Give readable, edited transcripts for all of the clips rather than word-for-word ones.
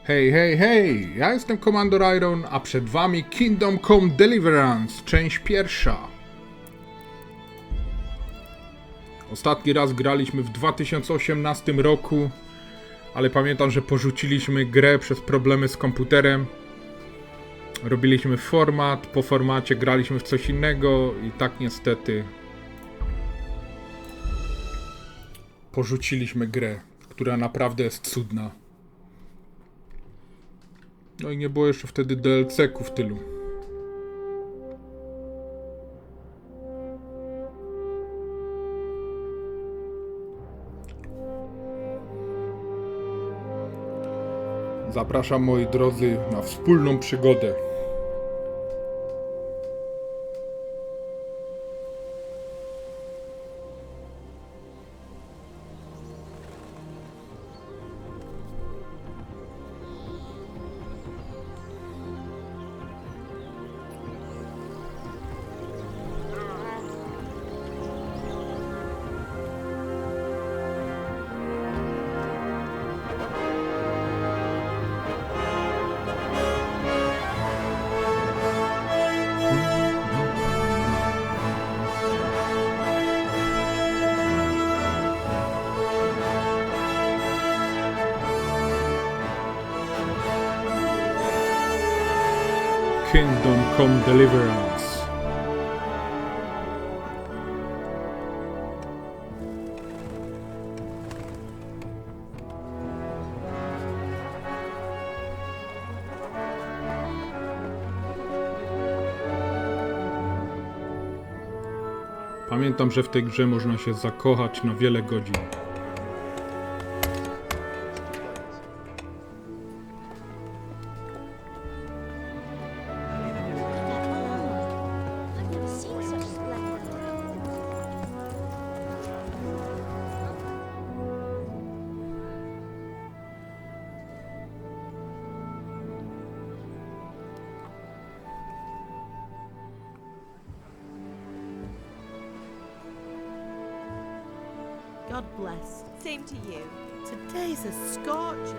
Hej, hej, hej! Ja jestem Komandor Iron, a przed wami Kingdom Come Deliverance, część pierwsza. Ostatni raz graliśmy w 2018 roku, ale pamiętam, że porzuciliśmy grę przez problemy z komputerem. Robiliśmy format, po formacie graliśmy w coś innego i tak niestety porzuciliśmy grę, która naprawdę jest cudna. No i nie było jeszcze wtedy DLC-ków tylu. Zapraszam, moi drodzy, na wspólną przygodę. Kingdom Come Deliverance. Pamiętam, że w tej grze można się zakochać na wiele godzin. God bless. Same to you. Today's a scorcher.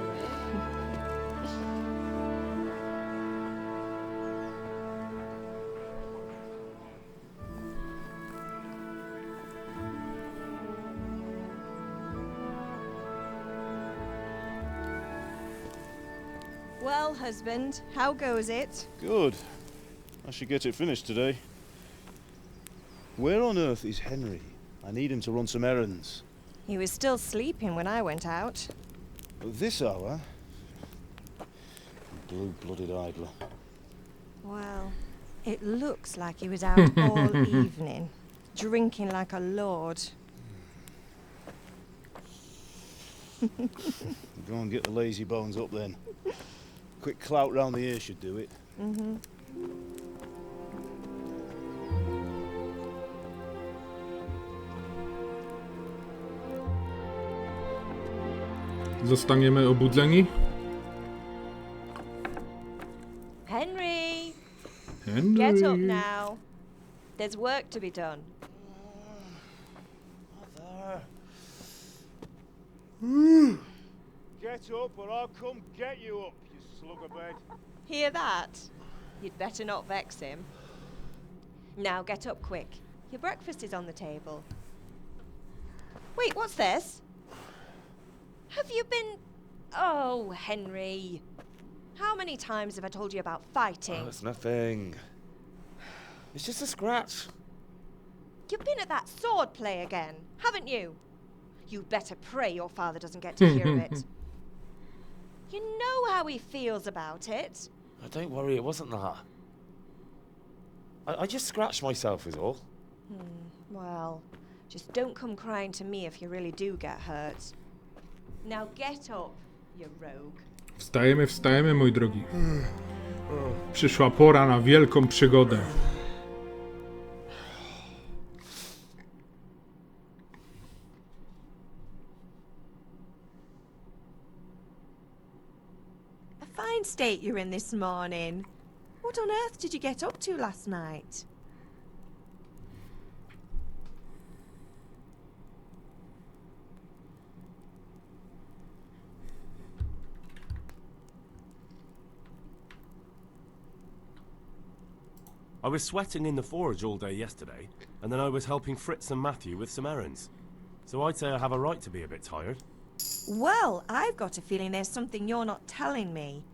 Well, husband, how goes it? Good. I should get it finished today. Where on earth is Henry? I need him to run some errands. He was still sleeping when I went out. At this hour? Blue-blooded idler. Well, it looks like he was out all evening, drinking like a lord. Go and get the lazy bones up then. Quick clout round the ear should do it. Mhm. Zostaniemy obudzeni? Henry, Henry. get up now. There's work to be done. Get up or I'll come get you up, you slugabed. Hear that? You'd better not vex him. Now get up quick. Your breakfast is on the table. Wait, what's this? Have you been... Oh, Henry. How many times have I told you about fighting? Oh, it's nothing. It's just a scratch. You've been at that sword play again, haven't you? You'd better pray your father doesn't get to hear of it. You know how he feels about it. Oh, don't worry, it wasn't that. I just scratched myself is all. Well, just don't come crying to me if you really do get hurt. Now get up, you rogue. Wstajemy, wstajemy, mój drogi. Przyszła pora na wielką przygodę. A fine state you're in this morning. What on earth did you get up to last night? I was sweating in the forge all day yesterday, and then I was helping Fritz and Matthew with some errands. So I'd say I have a right to be a bit tired. Well, I've got a feeling there's something you're not telling me.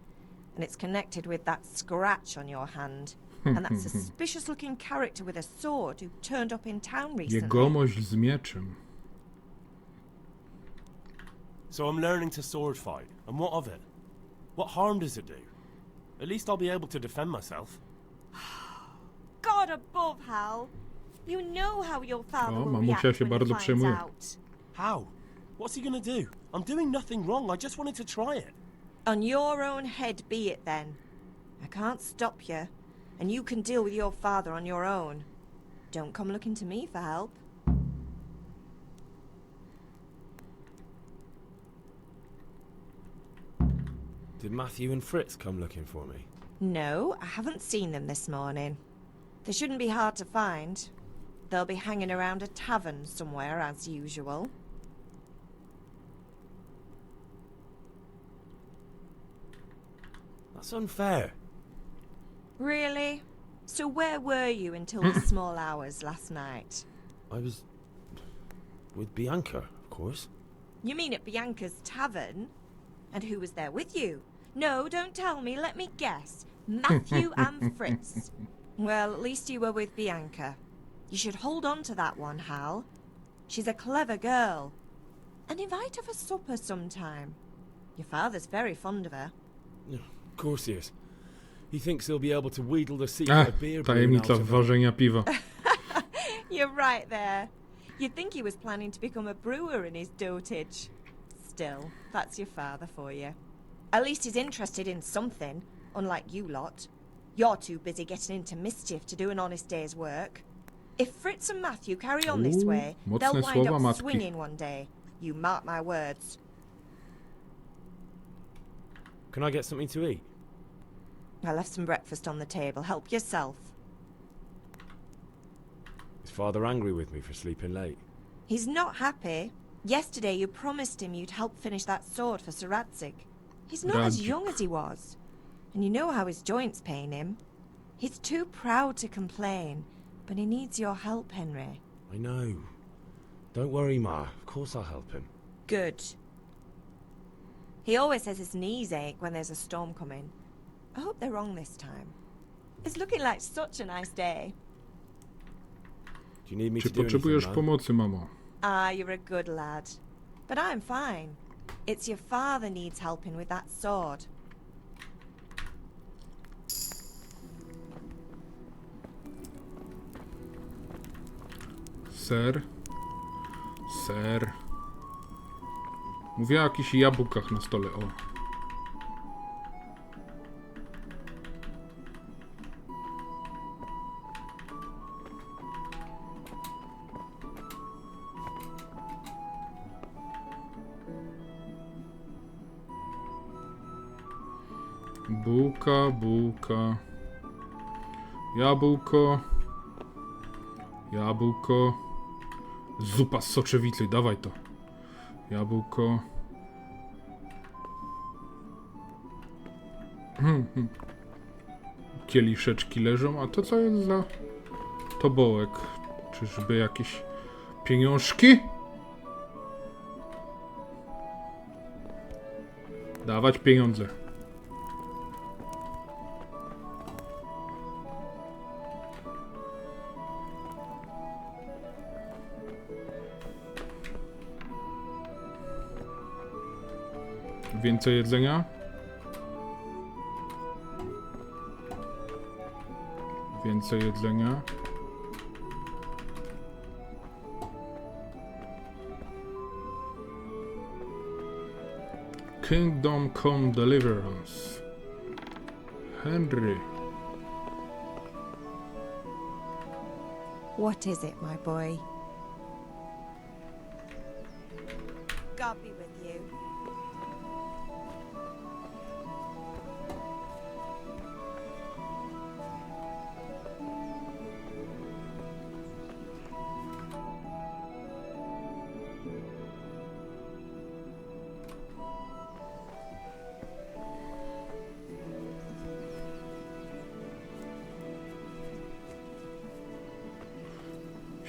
And it's connected with that scratch on your hand. And that suspicious-looking character with a sword who turned up in town recently. Jegomość z mieczem. So I'm learning to sword fight, and what of it? What harm does it do? At least I'll be able to defend myself. God above, Hal. You know how your father O, will mamusia react się when he bardzo finds przejmuje. out. How? What's he gonna do? I'm doing nothing wrong, I just wanted to try it. On your own head be it then. I can't stop you, and you can deal with your father on your own. Don't come looking to me for help. Did Matthew and Fritz come looking for me? No, I haven't seen them this morning. They shouldn't be hard to find. They'll be hanging around a tavern somewhere as usual. That's unfair. Really? So where were you until the small hours last night? I was with Bianca, of course. You mean at Bianca's tavern? And who was there with you? No, don't tell me, let me guess. Matthew and Fritz. Well, at least you were with Bianca. You should hold on to that one, Hal. She's a clever girl. And invite her for supper sometime. Your father's very fond of her. Of course he is. He thinks he'll be able to wheedle the secret of beer brewing out Tajemnica of her. ważenia piwa. You're right there. You'd think he was planning to become a brewer in his dotage. Still, that's your father for you. At least he's interested in something, unlike you lot. You're too busy getting into mischief to do an honest day's work. If Fritz and Matthew carry on this way, they'll mocne wind słowa, up matki. swinging one day. You mark my words. Can I get something to eat? I left some breakfast on the table. Help yourself. Is Father angry with me for sleeping late? He's not happy. Yesterday you promised him you'd help finish that sword for Sir Radzig. He's not as Radzig. young as he was. And you know how his joints pain him. He's too proud to complain, but he needs your help, Henry. I know. Don't worry, Ma. Of course I'll help him. Good. He always says his knees ache when there's a storm coming. I hope they're wrong this time. It's looking like such a nice day. Do you need me Czy to do potrzebujesz anything, Ma? pomocy, mamo? Ah, you're a good lad. But I'm fine. It's your father needs helping with that sword. Ser. Ser. Mówię o jakichś jabłkach na stole, o. Bułka, bułka. Jabłko. Jabłko. Zupa z soczewicy, dawaj to. Jabłko. Kieliszeczki leżą, a to co jest za tobołek? Czyżby jakieś pieniążki? Dawać pieniądze. Więcej jedzenia? Więcej jedzenia. Kingdom Come Deliverance. Henry. What is it, my boy? God be with you.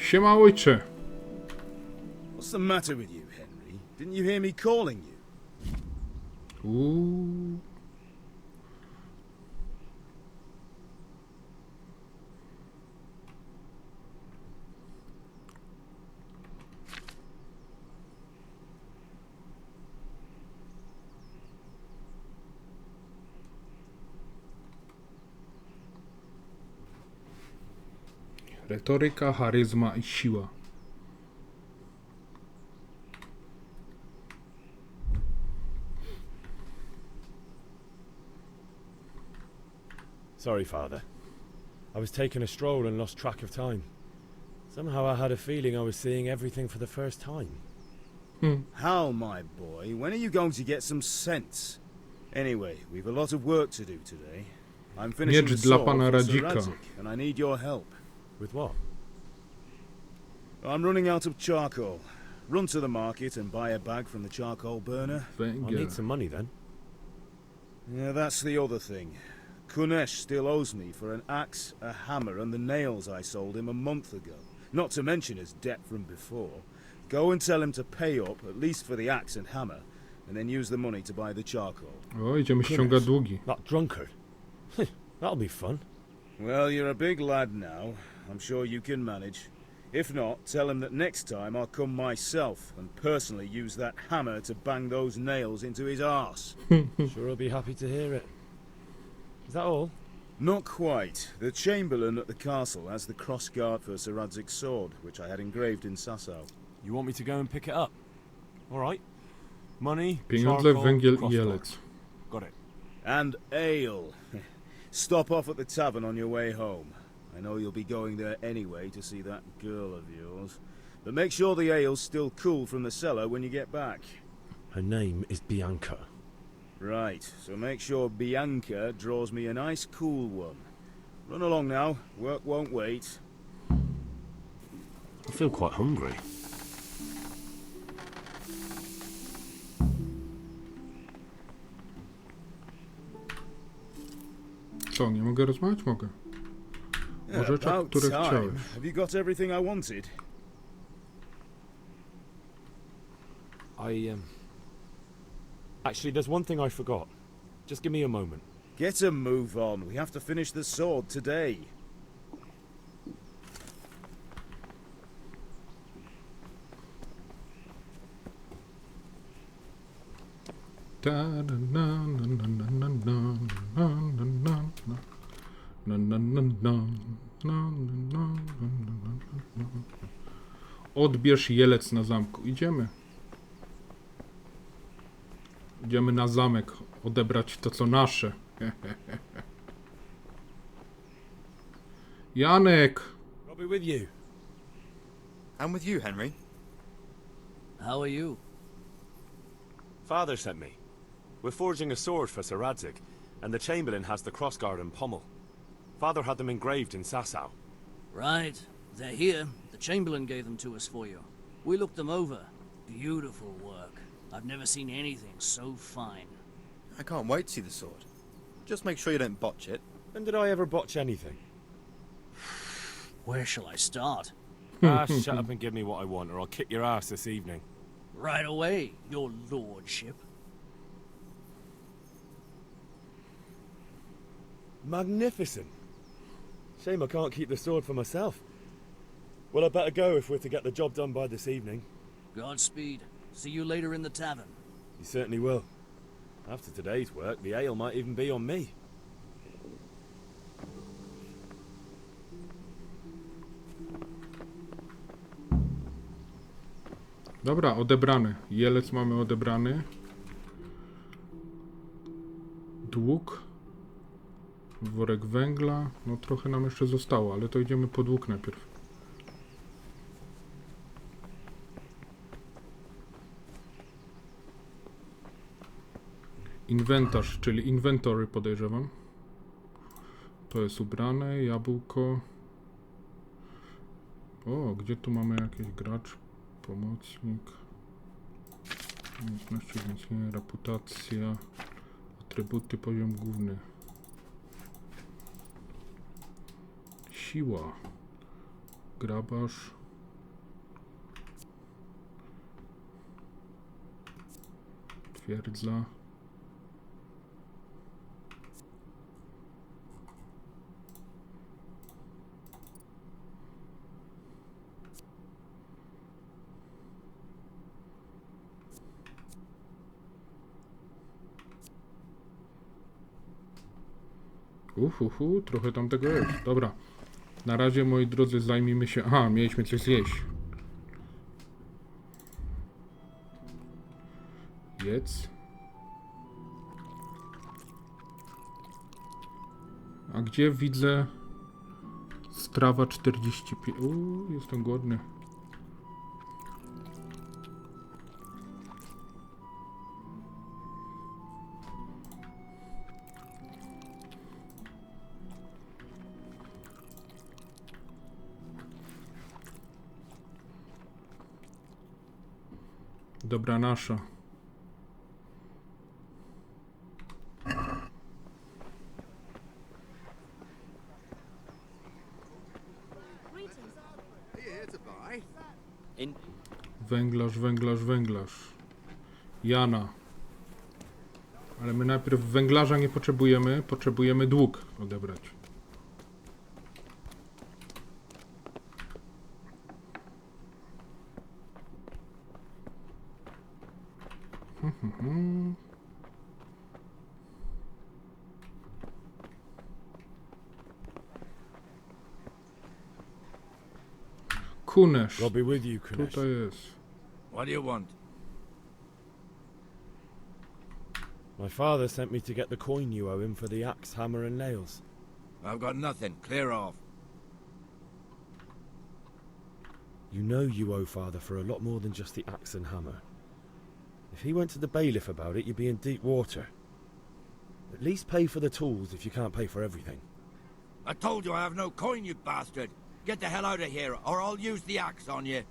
Siema ojcze. What's the matter with you, Henry? Didn't you hear me calling you? Uuu. Retoryka, charyzma i siła. Sorry, Father. I was taking a stroll and lost track of time. Somehow I had a feeling I was seeing everything for the first time. How, my boy? When are you going to get some sense? Anyway, we've a lot of work to do today. I'm finishing Miecz the dla sword pana for Sir Radzika. Radzig, and I need your help. With what? I'm running out of charcoal. Run to the market and buy a bag from the charcoal burner. I Węgiel. need some money then. Yeah, that's the other thing. Kunesh still owes me for an axe, a hammer, and the nails I sold him a month ago. Not to mention his debt from before. Go and tell him to pay up, at least for the axe and hammer, and then use the money to buy the charcoal. O, idziemy ściągać długi. That drunkard. That'll be fun. Well, you're a big lad now. I'm sure you can manage. If not, tell him that next time I'll come myself and personally use that hammer to bang those nails into his arse. Sure I'll be happy to hear it. Is that all? Not quite. The Chamberlain at the castle has the crossguard for Sir Radzig's sword, which I had engraved in Sasau. You want me to go and pick it up? All right. Money, Pieniądze, charcoal, węgiel i crossguard. jelec. Got it. And ale. Stop off at the tavern on your way home. I know you'll be going there anyway to see that girl of yours. But make sure the ale's still cool from the cellar when you get back. Her name is Bianca. Right, so make sure Bianca draws me a nice cool one. Run along now, work won't wait. I feel quite hungry. Co, nie mogę rozmawiać? Mogę. O rzeczach, About które time. chciałeś. Have you got everything I wanted? Actually, there's one thing I forgot. Just give me a moment. Get a move on. We have to finish the sword today. Odbierz jelec na zamku. Idziemy. Idziemy na zamek odebrać to, co nasze. Janek! I'll be with you. I'm with you, Henry. How are you? Father sent me. We're forging a sword for Sir Radzig, and the Chamberlain has the crossguard and pommel. Father had them engraved in Sasau. Right. They're here. The Chamberlain gave them to us for you. We looked them over. Beautiful work. I've never seen anything so fine. I can't wait to see the sword. Just make sure you don't botch it. When did I ever botch anything? Where shall I start? Shut up and give me what I want, or I'll kick your ass this evening. Right away, your lordship. Magnificent. Shame I can't keep the sword for myself. Well, I better go if we're to get the job done by this evening. Godspeed. See you later in the tavern. You certainly will. After today's work, the ale might even be on me. Dobra, odebrany. Jelec mamy odebrany. Dług. Worek węgla. No trochę nam jeszcze zostało, ale to idziemy po dług najpierw. Inwentarz, czyli inventory podejrzewam. To jest ubrane, jabłko. O, gdzie tu mamy jakiś gracz? Pomocnik. Umiejętności więcej, reputacja. Atrybuty, poziom główny. Siła. Grabarz. Twierdza. Trochę tam tego jest. Dobra. Na razie, moi drodzy, zajmijmy się... Aha, mieliśmy coś zjeść. Jedz. A gdzie widzę... Strawa 45... jestem głodny. Dobra nasza. Węglarz, węglarz, węglarz. Jana. Ale my najpierw węglarza nie potrzebujemy. Potrzebujemy dług odebrać. Kunesz. I'll be with you, Kunesh. Tutaj jest. What do you want? My father sent me to get the coin you owe him for the axe, hammer and nails. I've got nothing. Clear off. You know you owe father for a lot more than just the axe and hammer. If he went to the bailiff about it, you'd be in deep water. At least pay for the tools if you can't pay for everything. I told you I have no coin, you bastard. Get the hell out of here, or I'll use the axe on you.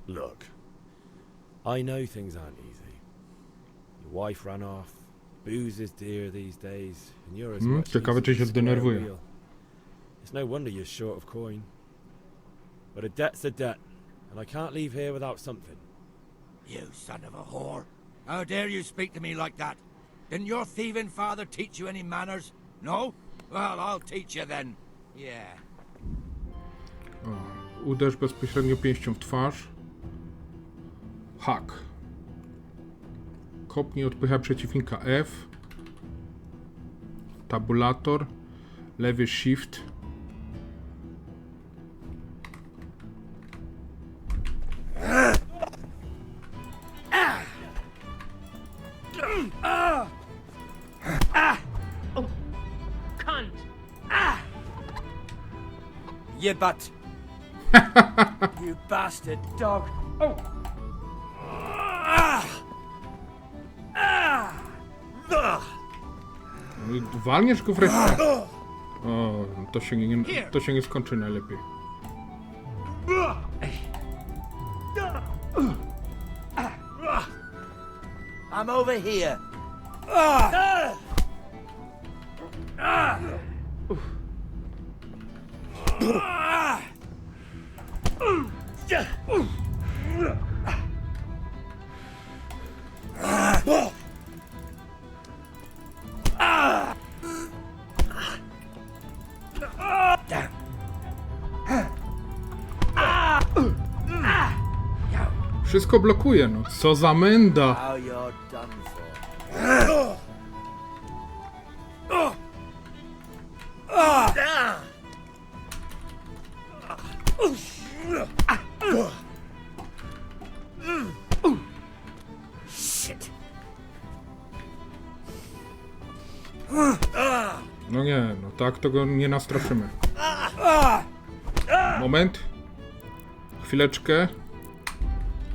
Look, I know things aren't easy. Your wife ran off, booze is dear these days, and you're as much ciekawe, czy się zdenerwuje. real. It's no wonder you're short of coin. But a debt's a debt, and I can't leave here without something. You son of a whore. How dare you speak to me like that? Didn't your thieving father teach you any manners? No? Well, I'll teach you then. Yeah. O, uderz bezpośrednio pięścią w twarz. Hak. Kopnij, odpycha przeciwnika F. Tabulator. Lewy shift. Cunt! You butt. You bastard dog. Walniesz go w rękę. O, to się nie skończy najlepiej. I'm over here. Wszystko blokuje, no co za menda. Now you're done for. Shit. No nie, no tak to go nie nastraszymy. Moment. Chwileczkę.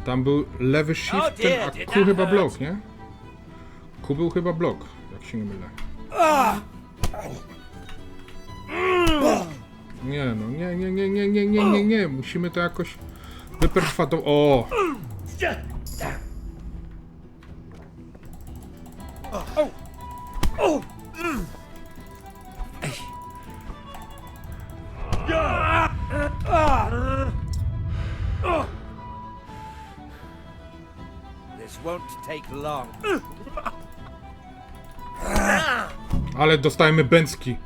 Tam był lewy shift, ten, a Q chyba blok, nie? Q był chyba blok, jak się nie mylę. Nie no, nie. Musimy to jakoś wypertrwać. O! won't take long. Ale dostajemy bęcki.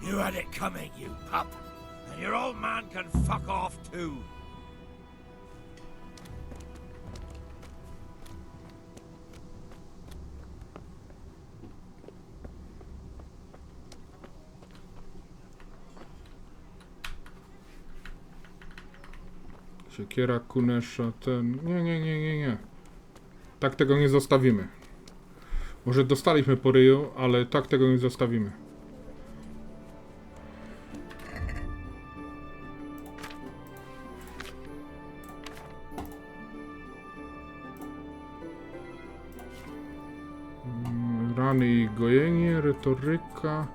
You had it coming, you pup. And your old man can fuck off too. Siekiera, kunesza, ten... Nie. Tak tego nie zostawimy. Może dostaliśmy po ryju, ale tak tego nie zostawimy. Rany i gojenie, retoryka,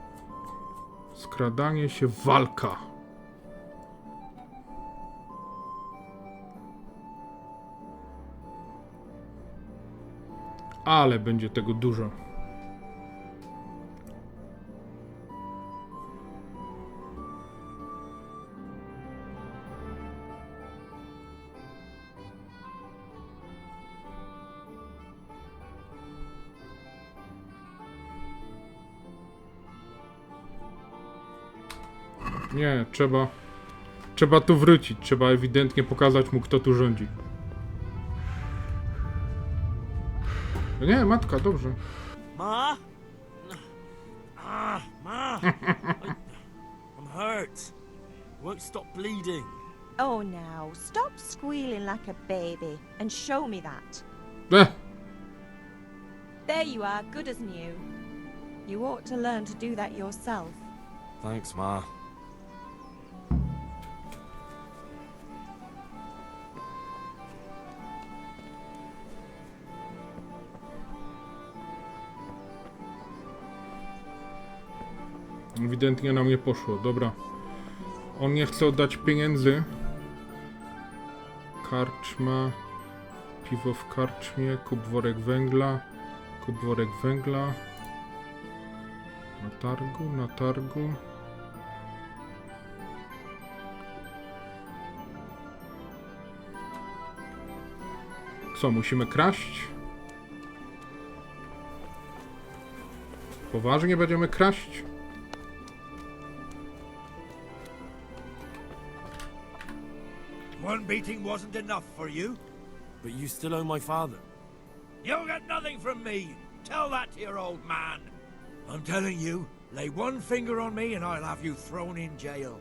skradanie się, walka. Ale będzie tego dużo. Nie, trzeba tu wrócić. Trzeba ewidentnie pokazać mu, kto tu rządzi. Nie, matka, dobrze. Ma? Ma! I'm hurt. Won't stop bleeding. Oh, now, stop squealing like a baby and show me that. There you are, good as new. You ought to learn to do that yourself. Thanks, Ma. Ewidentnie nam nie poszło, dobra. On nie chce oddać pieniędzy. Karczma. Piwo w karczmie. Kup worek węgla. Kup worek węgla. Na targu. Co, musimy kraść? Poważnie będziemy kraść? One beating wasn't enough for you? But you still owe my father. You'll get nothing from me. Tell that to your old man. I'm telling you, lay one finger on me and I'll have you thrown in jail.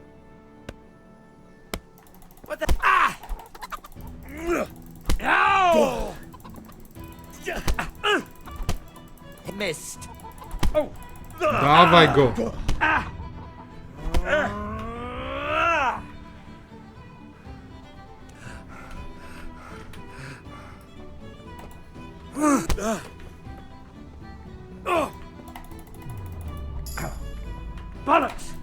What the... Ah! Ow! Missed. Oh! Dawaj go! Bollocks!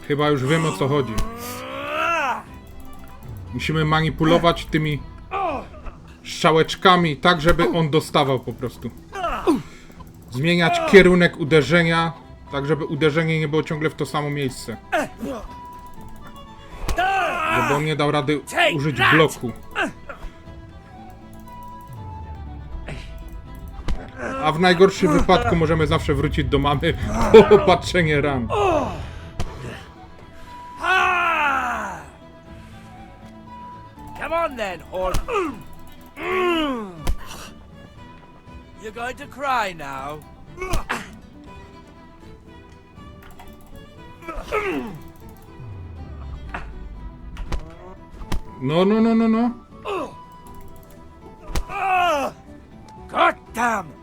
Chyba już wiem, o co chodzi. Musimy manipulować tymi strzałeczkami tak, żeby on dostawał po prostu. Zmieniać kierunek uderzenia, tak żeby uderzenie nie było ciągle w to samo miejsce. Żeby on nie dał rady użyć bloku. A w najgorszym wypadku możemy zawsze wrócić do mamy po opatrzenie ran. Come on then, horse. You're going to cry now. No. God damn!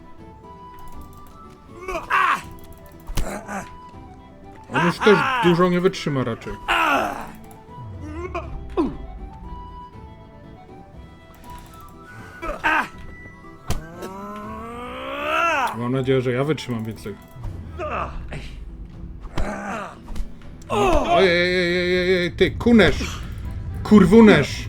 On już też dużo nie wytrzyma raczej. Mam nadzieję, że ja wytrzymam więcej. Ojej, ty, kunesz! Kurwunesz!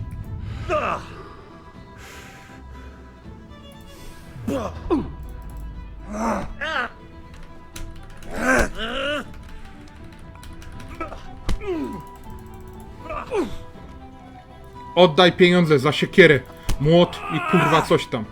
Oddaj pieniądze za siekierę, młot i kurwa coś tam.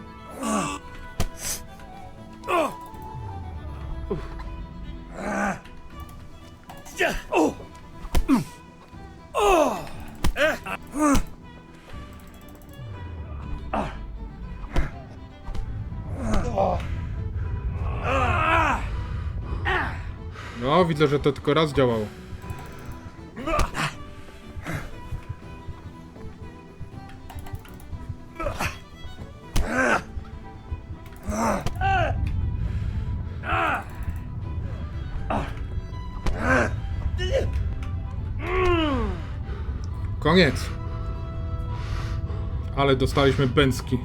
No, widzę, że to tylko raz działało. Koniec. Ale dostaliśmy bęcki.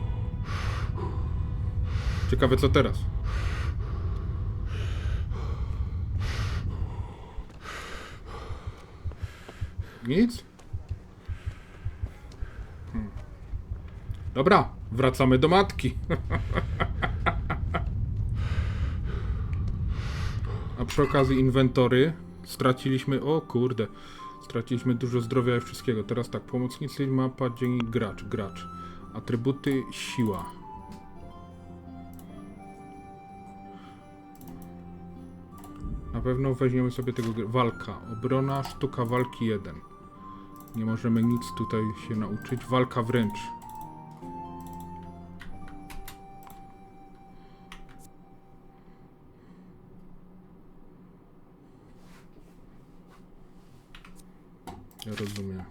Ciekawe co teraz. Nic? Dobra, wracamy do matki. A przy okazji inwentory straciliśmy... O kurde. Straciliśmy dużo zdrowia i wszystkiego. Teraz tak, pomocnicy, mapa, dzień, gracz. Atrybuty, siła. Na pewno weźmiemy sobie tego... Walka, obrona, sztuka walki 1. Nie możemy nic tutaj się nauczyć. Walka wręcz. Ja rozumiem.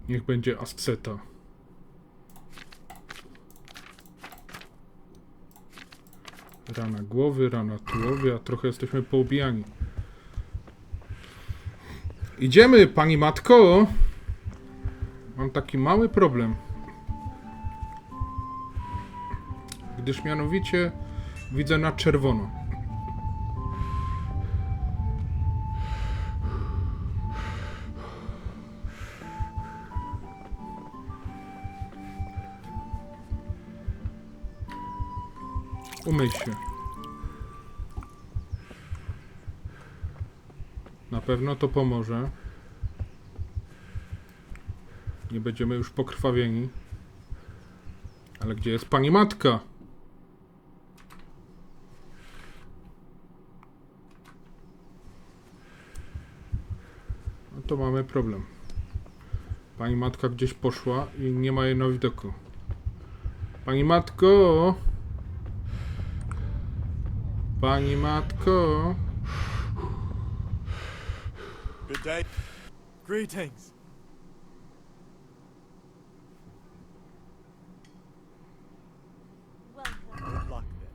Niech będzie asceta. Rana głowy, rana tułowia. Trochę jesteśmy poubijani. Idziemy, pani matko. Mam taki mały problem. Gdyż mianowicie widzę na czerwono. Umyj się. Na pewno to pomoże. Nie będziemy już pokrwawieni. Ale gdzie jest pani matka? No to mamy problem. Pani matka gdzieś poszła i nie ma jej na widoku. Pani matko! Pani matko! Good day. Greetings. Good luck then.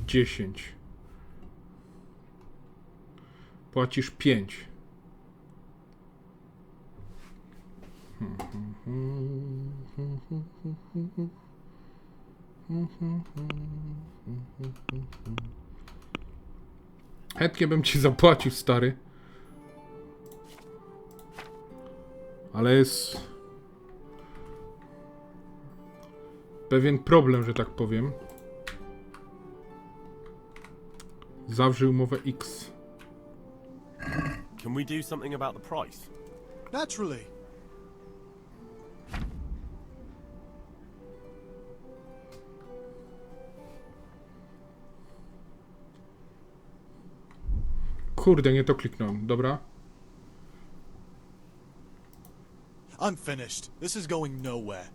10. Płacisz 5. Chętnie bym ci zapłacił, stary. Ale jest pewien problem, że tak powiem. Zawrzyj umowę X. Can we do something about the price? Naturally. Kurde, nie to kliknąłem. Dobra. I'm finished. This is going nowhere.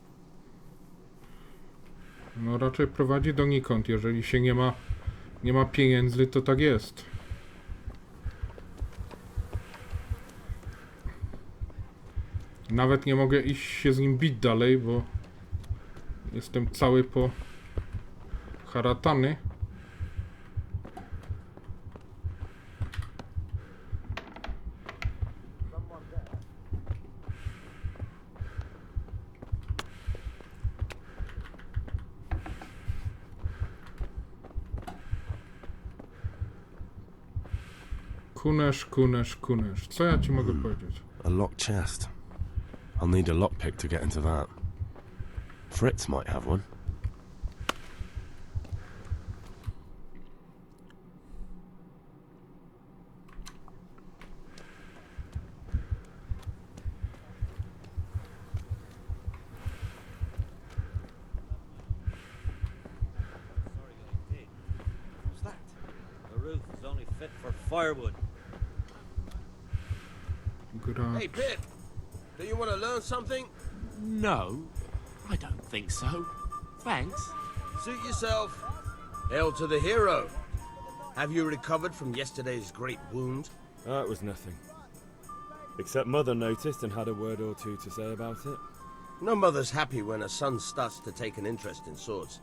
No raczej prowadzi donikąd. Jeżeli się nie ma pieniędzy, to tak jest. Nawet nie mogę iść się z nim bić dalej, bo jestem cały po haratany. Kunesz. Co ja ci mogę powiedzieć? A locked chest. I'll need a lockpick to get into that. Fritz might have one. What's that? The roof is only fit for firewood. Gracz. Hey, Pip, do you want to learn something? No, I don't think so. Thanks. Suit yourself. Hail to the hero. Have you recovered from yesterday's great wound? It was nothing. Except Mother noticed and had a word or two to say about it. No mother's happy when her son starts to take an interest in swords.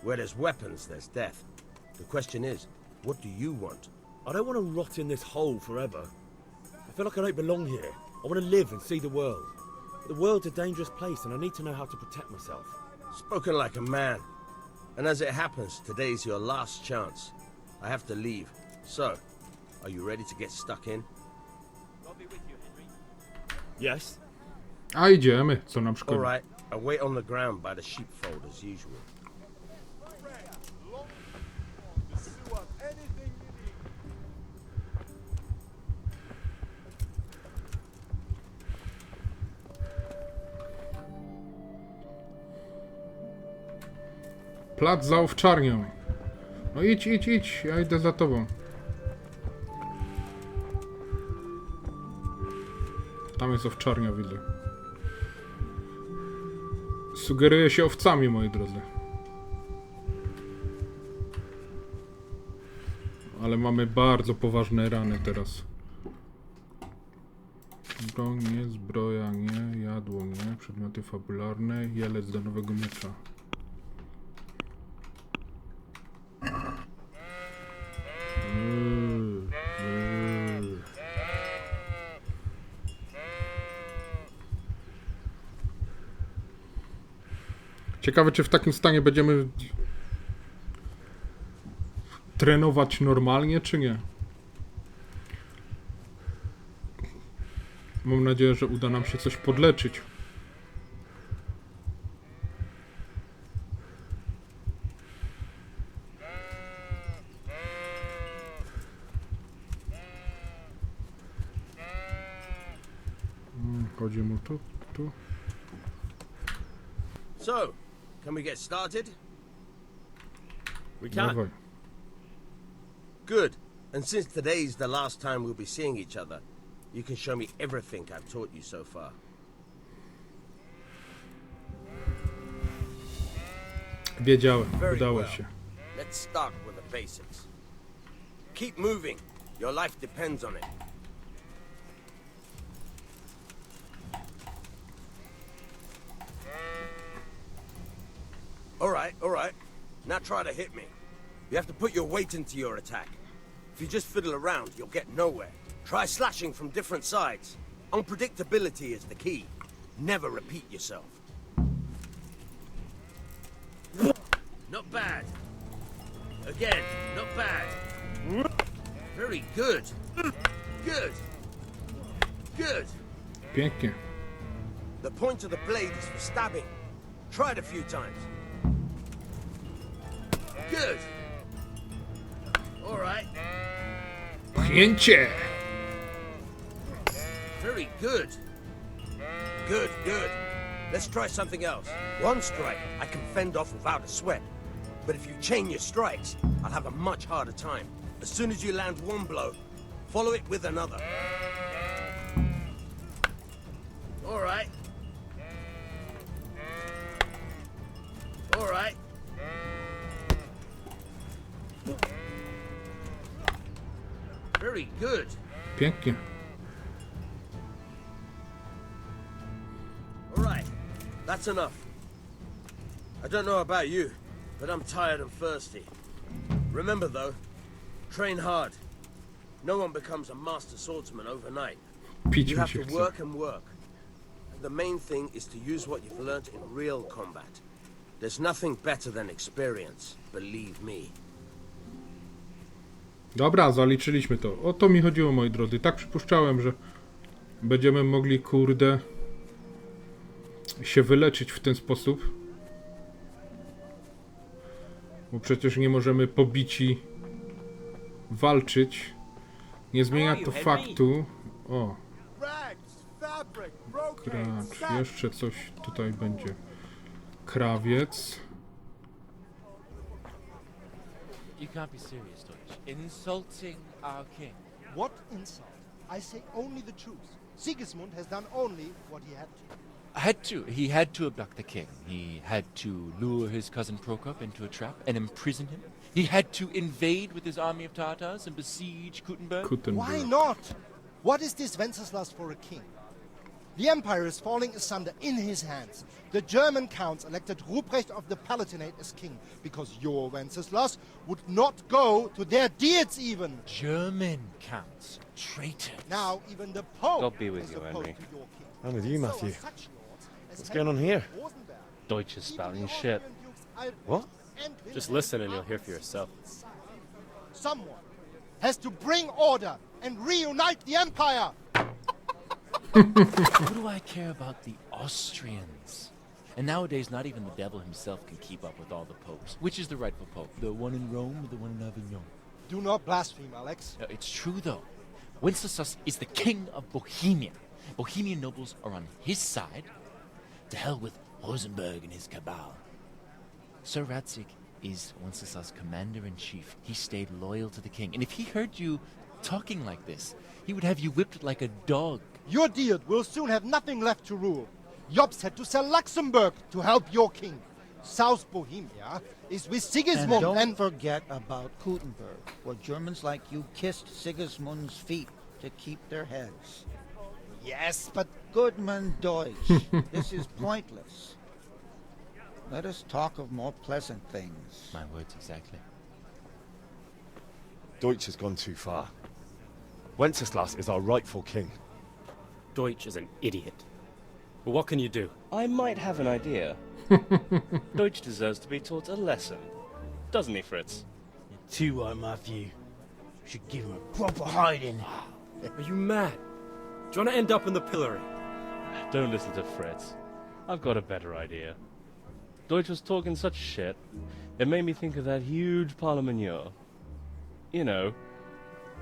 Where there's weapons, there's death. The question is, what do you want? I don't want to rot in this hole forever. I feel like I don't belong here. I want to live and see the world. The world's a dangerous place and I need to know how to protect myself. Spoken like a man. And as it happens, today's your last chance. I have to leave. So, are you ready to get stuck in? Yes. A idziemy, co nam szkodzi. Alright, I wait on the ground by the sheepfold as usual. Plac za owczarnią. No idź, ja idę za tobą. Tam jest owczarnia, widzę. Sugeruje się owcami, moi drodzy. Ale mamy bardzo poważne rany teraz. Broń nie, zbroja nie, jadło nie, przedmioty fabularne, jelec do nowego miecza. Ciekawe, czy w takim stanie będziemy trenować normalnie, czy nie. Mam nadzieję, że uda nam się coś podleczyć. Chodzi mu tu. So, can we get started? We can. Dawaj. Good. And since today's the last time we'll be seeing each other, you can show me everything I've taught you so far. Wiedziałem, Very udało well. się. Let's start with the basics. Keep moving. Your life depends on it. All right. Now try to hit me. You have to put your weight into your attack. If you just fiddle around, you'll get nowhere. Try slashing from different sides. Unpredictability is the key. Never repeat yourself. Not bad. Again, not bad. Very good. Good. Pięknie. The point of the blade is for stabbing. Try it a few times. Good. All right. Pchnięcie! Very good. Good. Let's try something else. One strike I can fend off without a sweat. But if you chain your strikes, I'll have a much harder time. As soon as you land one blow, follow it with another. All right. Very good. Pięknie. That's enough. I don't know about you, but I'm tired and thirsty. Remember though, train hard. No one becomes a master swordsman overnight. Pić You mi have się to chce. work and work. The main thing is to use what you've learned in real combat. There's nothing better than experience, believe me. Dobra, zaliczyliśmy to. O to mi chodziło, moi drodzy. Tak przypuszczałem, że będziemy mogli, kurde, się wyleczyć w ten sposób. Bo przecież nie możemy pobici walczyć. Nie zmienia to faktu. O. Kracz. Jeszcze coś tutaj będzie. Krawiec. You can't be serious, Deutsch. Insulting our king. What insult? I say only the truth. Sigismund has done only what he had to. He had to abduct the king. He had to lure his cousin Prokop into a trap and imprison him. He had to invade with his army of Tatars and besiege Kuttenberg. Why not? What is this Wenceslas for a king? The empire is falling asunder in his hands. The German counts elected Ruprecht of the Palatinate as king because your Wenceslas would not go to their deeds even. German counts. Traitors. Now even the Pope God be with is you, opposed Henry. to your king. I'm with you, So Matthew. are such lords as What's going on here? Rosenberg, Deutsch is spouting even the shit. Austrian dukes Albrecht What? and Just Wilhelm listen and you'll are hear for yourself. Someone has to bring order and reunite the empire. What do I care about the Austrians? And nowadays, not even the devil himself can keep up with all the popes. Which is the rightful pope? The one in Rome or the one in Avignon? Do not blaspheme, Alex. It's true, though. Wenceslas is the king of Bohemia. Bohemian nobles are on his side. To hell with Rosenberg and his cabal. Sir Radzik is Wenceslas' commander-in-chief. He stayed loyal to the king. And if he heard you talking like this, he would have you whipped like a dog. Your Diet will soon have nothing left to rule. Jobst had to sell Luxembourg to help your king. South Bohemia is with Sigismund And don't forget about Kuttenberg, where Germans like you kissed Sigismund's feet to keep their heads. Yes, but... Goodman Deutsch, this is pointless. Let us talk of more pleasant things. My words exactly. Deutsch has gone too far. Wenceslas is our rightful king. Deutsch is an idiot. But what can you do? I might have an idea. Deutsch deserves to be taught a lesson. Doesn't he, Fritz? You're too right, Matthew. Should give him a proper hiding. Are you mad? Do you want to end up in the pillory? Don't listen to Fritz. I've got a better idea. Deutsch was talking such shit, it made me think of that huge parliament. You know,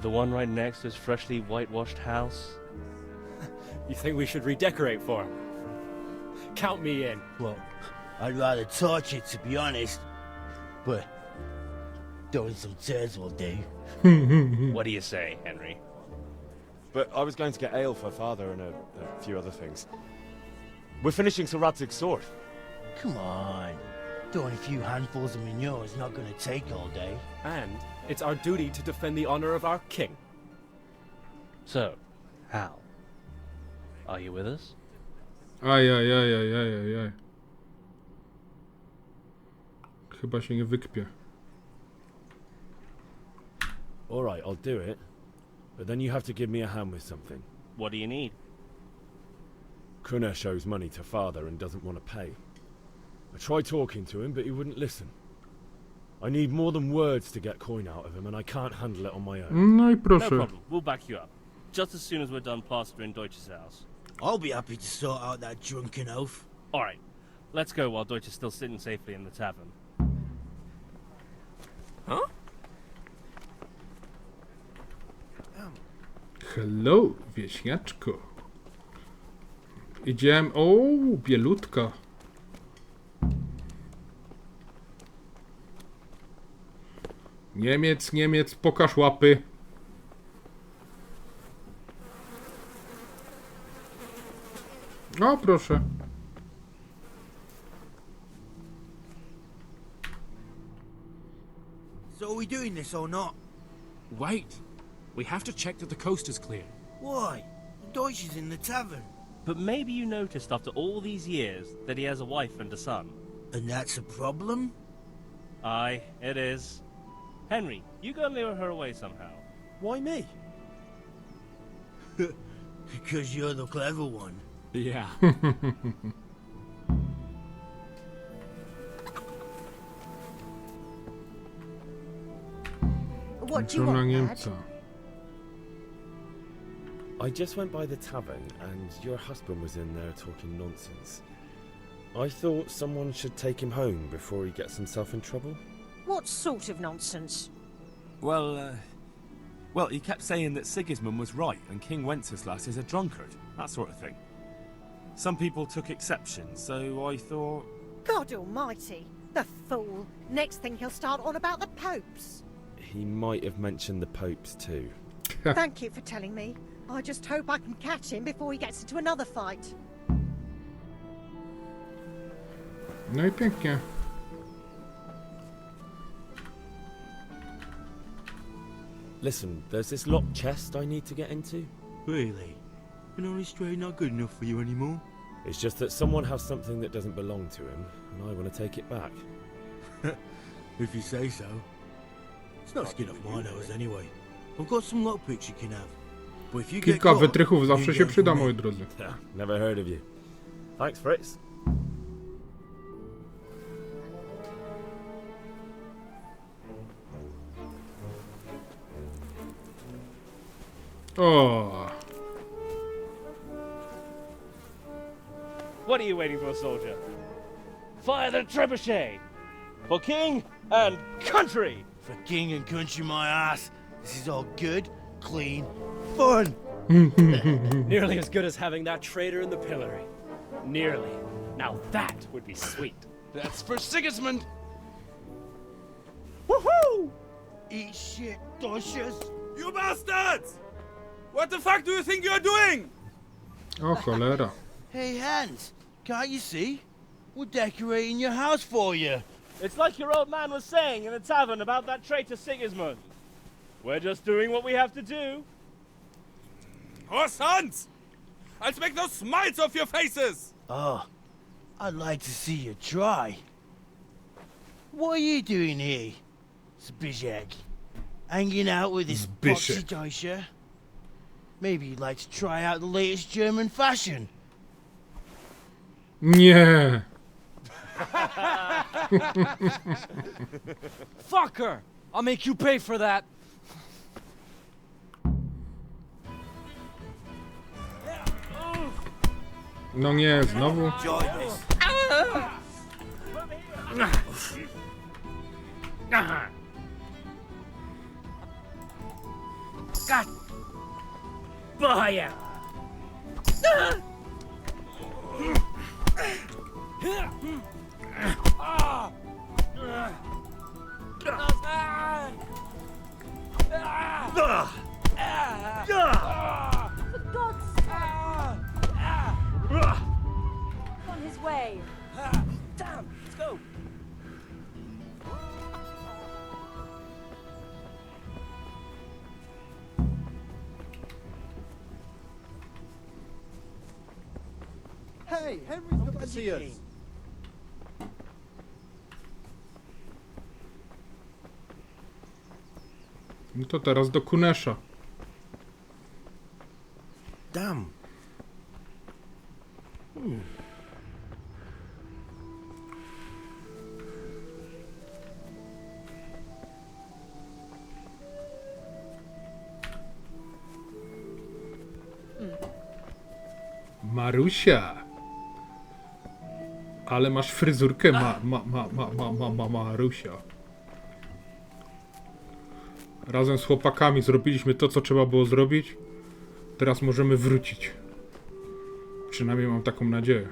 the one right next to his freshly whitewashed house. You think we should redecorate for him? Count me in. Well, I'd rather torch it, to be honest. But throwing some tears will do. What do you say, Henry? But I was going to get ale for father and a few other things. We're finishing Sir Radzig's sword. Come on. Throwing a few handfuls of manure is not going to take all day. And it's our duty to defend the honor of our king. So, Hal, are you with us? Ajajajajajajaj. Chyba się nie wykpię. Alright, I'll do it. But then you have to give me a hand with something. What do you need? Kunesh owes money to father and doesn't want to pay. I tried talking to him, but he wouldn't listen. I need more than words to get coin out of him, and I can't handle it on my own. No i No proszę. problem, we'll back you up. Just as soon as we're done plastering Deutsch's house. I'll be happy to sort out that drunken oaf. Alright, let's go while Deutsch is still sitting safely in the tavern. Huh? Hello, wieśniaczko. Idziemy... O, bielutka. Niemiec, pokaż łapy. O, proszę. So are we doing this or not? Wait. We have to check that the coast is clear. Why? Deutsch is in the tavern. But maybe you noticed after all these years that he has a wife and a son. And that's a problem? Aye, it is. Henry, you go and lure her away somehow. Why me? Because you're the clever one. Yeah. What do you want, Dad? I just went by the tavern and your husband was in there talking nonsense. I thought someone should take him home before he gets himself in trouble. What sort of nonsense? Well, he kept saying that Sigismund was right and King Wenceslas is a drunkard, that sort of thing. Some people took exception, so I thought... God almighty, the fool. Next thing he'll start on about the popes. He might have mentioned the popes too. Thank you for telling me. I just hope I can catch him before he gets into another fight. No I pięknie. Listen, there's this locked chest I need to get into. Really? An honest trade not good enough for you anymore? It's just that someone has something that doesn't belong to him, and I want to take it back. If you say so. It's not skin off my nose anyway. I've got some lockpicks you can have. But if you get Kilka caught, wytrychów zawsze you się go przyda, for me. moi drodzy. Never heard of you. Thanks, Fritz. O, What are you waiting for, soldier? Fire the trebuchet! For king and country! For king and country, my ass. This is all good, clean, fun. Nearly as good as having that traitor in the pillory. Nearly. Now that would be sweet. That's for Sigismund. Woohoo! Eat shit, doshes. You bastards! What the fuck do you think you're doing? o cholera. Hey, Hans, can't you see? We're decorating your house for you. It's like your old man was saying in the tavern about that traitor Sigismund. We're just doing what we have to do. Oh, sons! I'll make those smiles off your faces! Oh, I'd like to see you try. What are you doing here, Zbyszek? Hanging out with this boxy Zbyszek. Deutscher? Maybe you'd like to try out the latest German fashion. Nie. Fuck her! I'll make you pay for that. No nie, znowu. Enjoy this. God! Boya! For God's sake! On his way. Damn! Let's go! Hey, Henry's come to see us. No to teraz do Kunesza. Damn. Marusia. Ale masz fryzurkę Marusia. Razem z chłopakami zrobiliśmy to, co trzeba było zrobić. Teraz możemy wrócić. Przynajmniej mam taką nadzieję.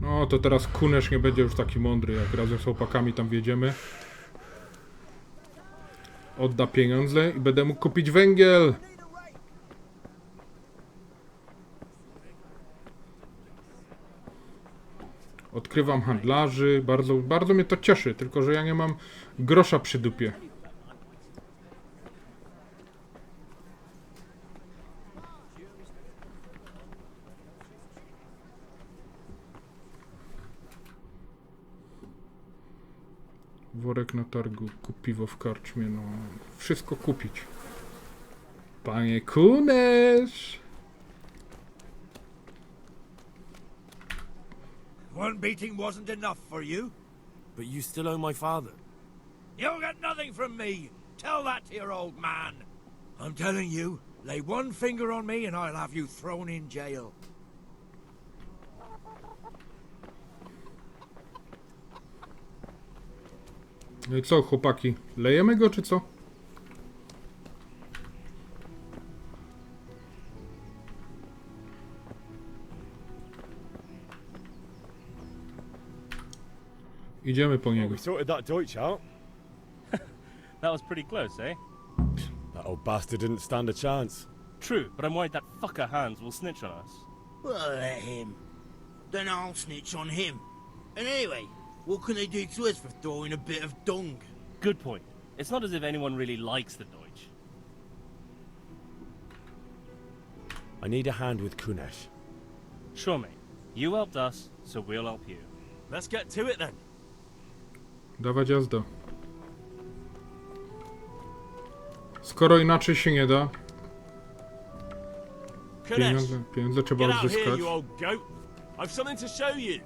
No to teraz Kunesz nie będzie już taki mądry, jak razem z chłopakami tam wjedziemy. Odda pieniądze i będę mógł kupić węgiel. Odkrywam handlarzy, bardzo mnie to cieszy, tylko że ja nie mam grosza przy dupie. Worek na targu, kup piwo w karczmie, no... Wszystko kupić. Panie Kunesz! One beating wasn't enough for you? But you still owe my father. You'll get nothing from me. Tell that to your old man. I'm telling you, lay one finger on me and I'll have you thrown in jail. No i co, chłopaki? Lejemy go, czy co? Idziemy po niego. We sorted that Deutsch out. That was pretty close, eh? That old bastard didn't stand a chance. True, but I'm worried that fucker Hans will snitch on us. Well, let him. Then I'll snitch on him. And anyway, what can they do to us for throwing a bit of dung? Good point. It's not as if anyone really likes the Deutsch. I need a hand with Kunesh. Sure, mate. You helped us, so we'll help you. Let's get to it then. Dawać jazda. Skoro inaczej się nie da, pieniądze trzeba Get out here, odzyskać. you old goat. I've something to show you.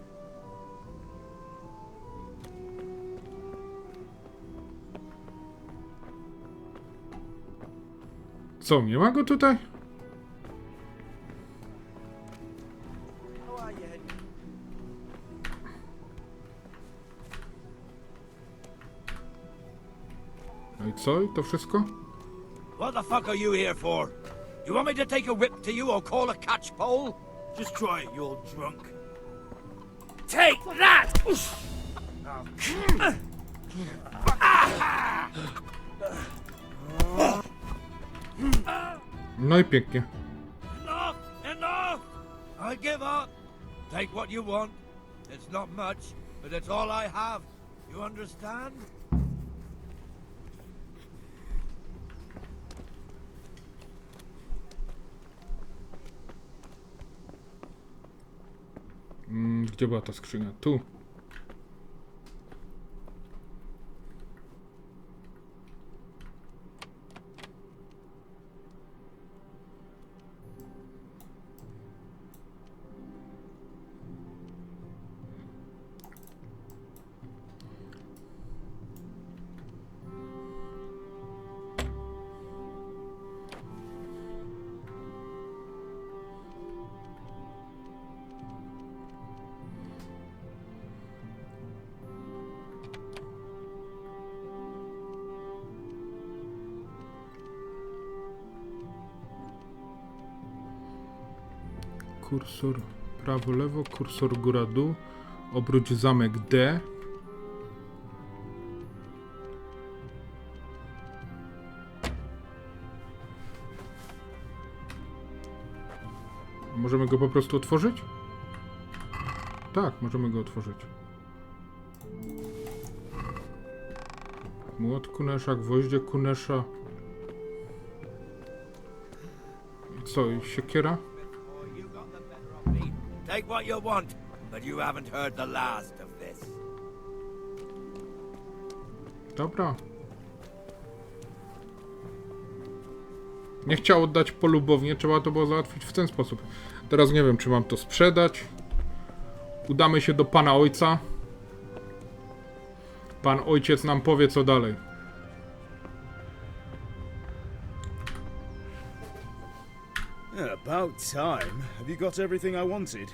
Co, nie ma go tutaj? No i co? I to wszystko? What the fuck are you here for? You want me to take a whip to you or call a catch pole? Just try it, you old drunk. Take that! No i pięknie. Enough! Enough! I give up. Take what you want. It's not much, but it's all I have. You understand? Gdzie była ta skrzynia? Tu. Kursor prawo, lewo, kursor góra, dół, obróć zamek D. Możemy go po prostu otworzyć? Tak, możemy go otworzyć. Młot Kunesza, gwoździe Kunesza. I co, i siekiera? Take what you want, but you haven't heard the last of this. Dobra. Nie chciał oddać polubownie, trzeba to było załatwić w ten sposób. Teraz nie wiem, czy mam to sprzedać. Udamy się do pana ojca. Pan ojciec nam powie, co dalej. About time. Have you got everything I wanted?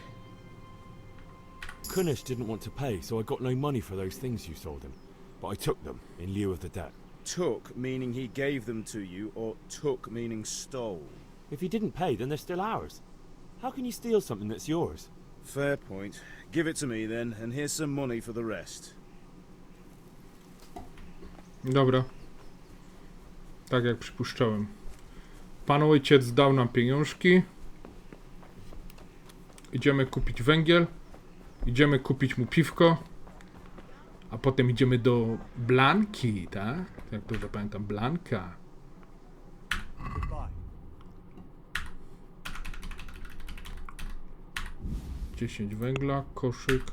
Kunesh didn't want to pay, so I got no money for those things you sold him. But I took them in lieu of the debt. Took meaning he gave them to you, or took meaning stole? If he didn't pay, then they're still ours. How can you steal something that's yours? Fair point. Give it to me then, and here's some money for the rest. Dobra. Tak jak przypuszczałem. Pan ojciec dał nam pieniążki. Idziemy kupić węgiel. Idziemy kupić mu piwko. A potem idziemy do Blanki, tak? Jak dobrze pamiętam, Blanka. 10 węgla, koszyk.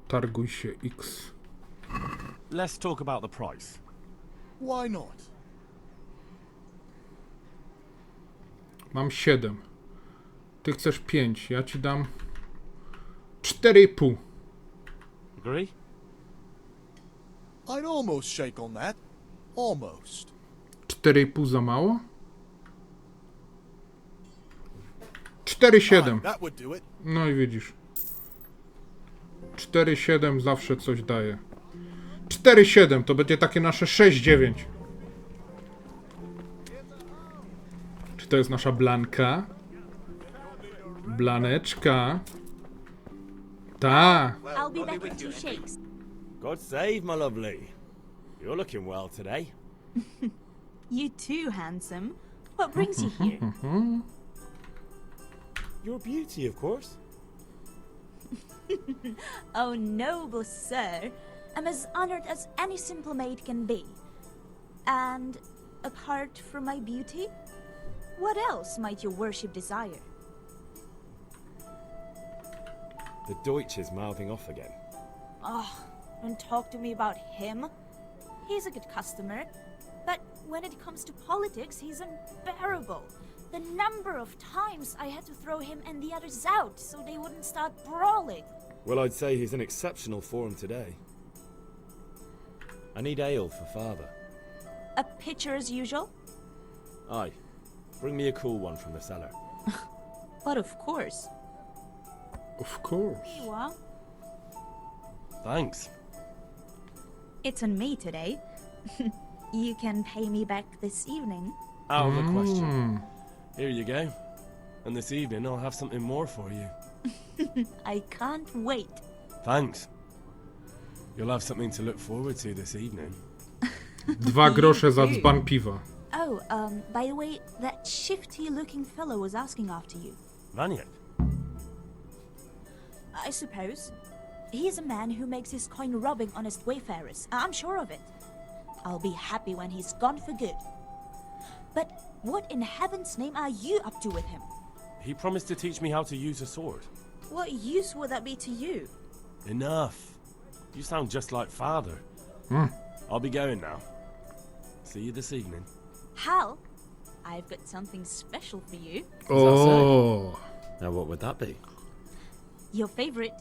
Targuj się X. Let's talk about the price. Why not? Mam 7. Ty chcesz 5. Ja ci dam 4,5. Agree? I'd almost shake on that. Almost. 4,5 za mało? 4,7. That would do it. No i widzisz. 4,7 zawsze coś daje. 4,7 to będzie takie nasze 6,9. Czy to jest nasza Blanka? Blaneczka. Ta. I'll be back in 2 shakes. God save, my lovely. You're looking well today. You too, handsome. What brings you here? Your beauty, of course. Oh, noble sir. I'm as honored as any simple maid can be. And apart from my beauty, what else might your worship desire? The Deutsch is mouthing off again. Oh, don't talk to me about him. He's a good customer, but when it comes to politics, he's unbearable. The number of times I had to throw him and the others out so they wouldn't start brawling. Well, I'd say he's in exceptional form today. I need ale for father. A pitcher as usual? Aye. Bring me a cool one from the cellar. But of course. Of course. Here you are. Thanks. It's on me today. You can pay me back this evening. Out of the question. Here you go. And this evening I'll have something more for you. I can't wait. Thanks. You'll have something to look forward to this evening. 2 grosze za dzban piwa. Oh, by the way, that shifty-looking fellow was asking after you. Vaniak? I suppose. He's a man who makes his coin robbing honest wayfarers. I'm sure of it. I'll be happy when he's gone for good. But what in heaven's name are you up to with him? He promised to teach me how to use a sword. What use would that be to you? Enough. You sound just like father. I'll be going now. See you this evening. Hal, I've got something special for you. Oh. Now what would that be? Your favorite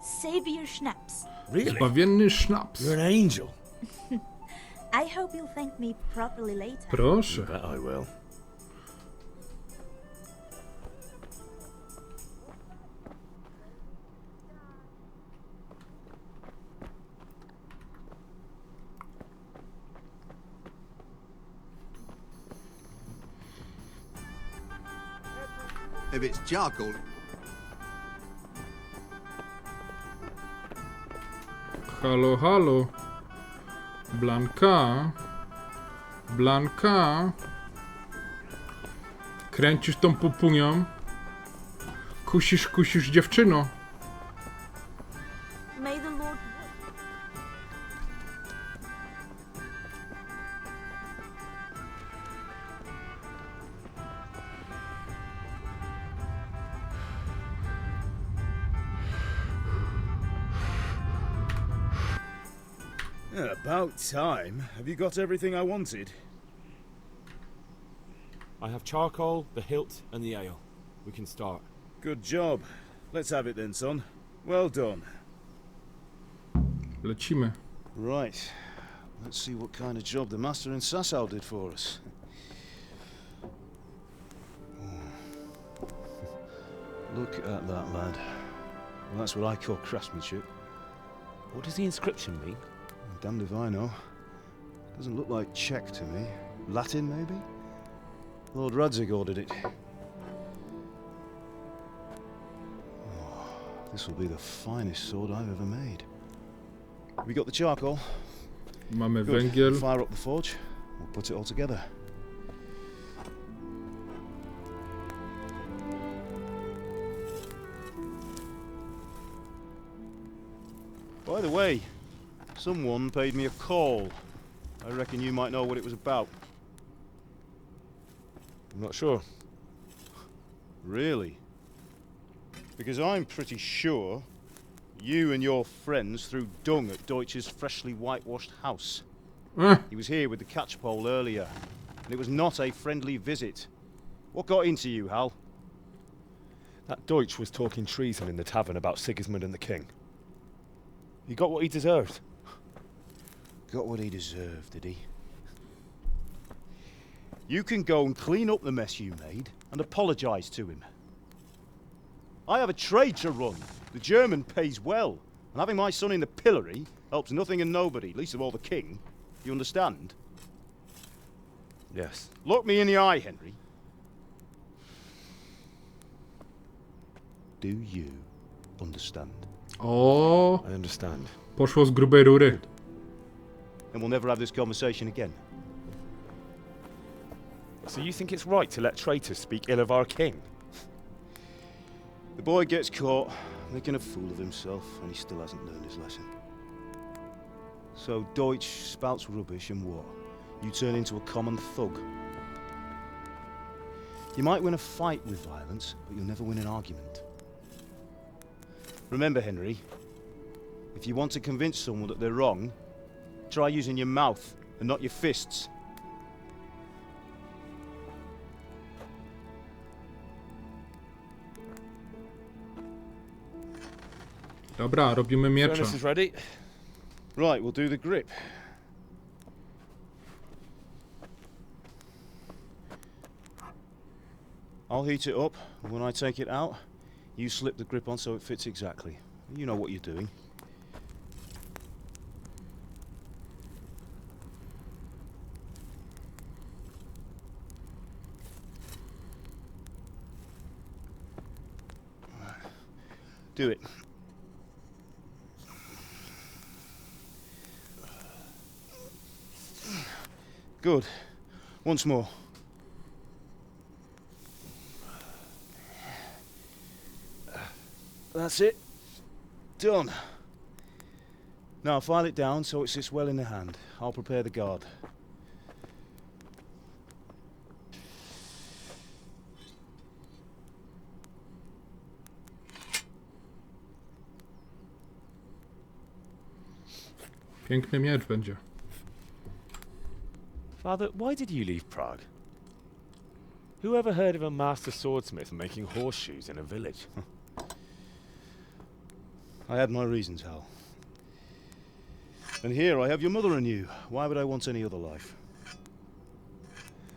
Savior Schnapps. Really? Zbawienny sznaps. You're an angel. I hope you'll thank me properly later. Proszę. You bet I will. If it's charcoal. Halo, halo. Blanka. Blanka. Kręcisz tą pupunią. Kusisz dziewczyno. May the Lord... About time. Have you got everything I wanted? I have charcoal, the hilt, and the ale. We can start. Good job. Let's have it then, son. Well done. Lecimy. Right. Let's see what kind of job the master in Sasau did for us. Look at that, lad. Well, that's what I call craftsmanship. What does the inscription mean? Damned if I know. Doesn't look like Czech to me. Latin, maybe? Lord Radzig ordered it. Oh, this will be the finest sword I've ever made. We got the charcoal? Mamy Good. węgiel. Fire up the forge. We'll put it all together. By the way, someone paid me a call. I reckon you might know what it was about. I'm not sure. Really? Because I'm pretty sure You and your friends threw dung at Deutsch's freshly whitewashed house. He was here with the catchpole earlier, and it was not a friendly visit. What got into you, Hal? That Deutsch was talking treason in the tavern about Sigismund and the king. He got what he deserved. Got what he deserved, did he? You can go and clean up the mess you made and apologise to him. I have a trade to run. The German pays well, and having my son in the pillory helps nothing and nobody, least of all the king. You understand? Yes. Look me in the eye, Henry. Do you understand? O, I understand. Poszło z grubej rury. And we'll never have this conversation again. So you think it's right to let traitors speak ill of our king? The boy gets caught, making a fool of himself, and he still hasn't learned his lesson. So Deutsch spouts rubbish, and what? You turn into a common thug. You might win a fight with violence, but you'll never win an argument. Remember, Henry, if you want to convince someone that they're wrong, try using your mouth and not your fists. Dobra, robimy miecza. Furnace is ready. Right, we'll do the grip. I'll heat it up, and when I take it out, you slip the grip on so it fits exactly. You know what you're doing. Do it. Good. Once more. That's it. Done. Now file it down so it sits well in the hand. I'll prepare the guard. Piękny miecz będzie. Father, why did you leave Prague? Who ever heard of a master swordsmith making horseshoes in a village? I had my reasons, Hal. And here I have your mother and you. Why would I want any other life?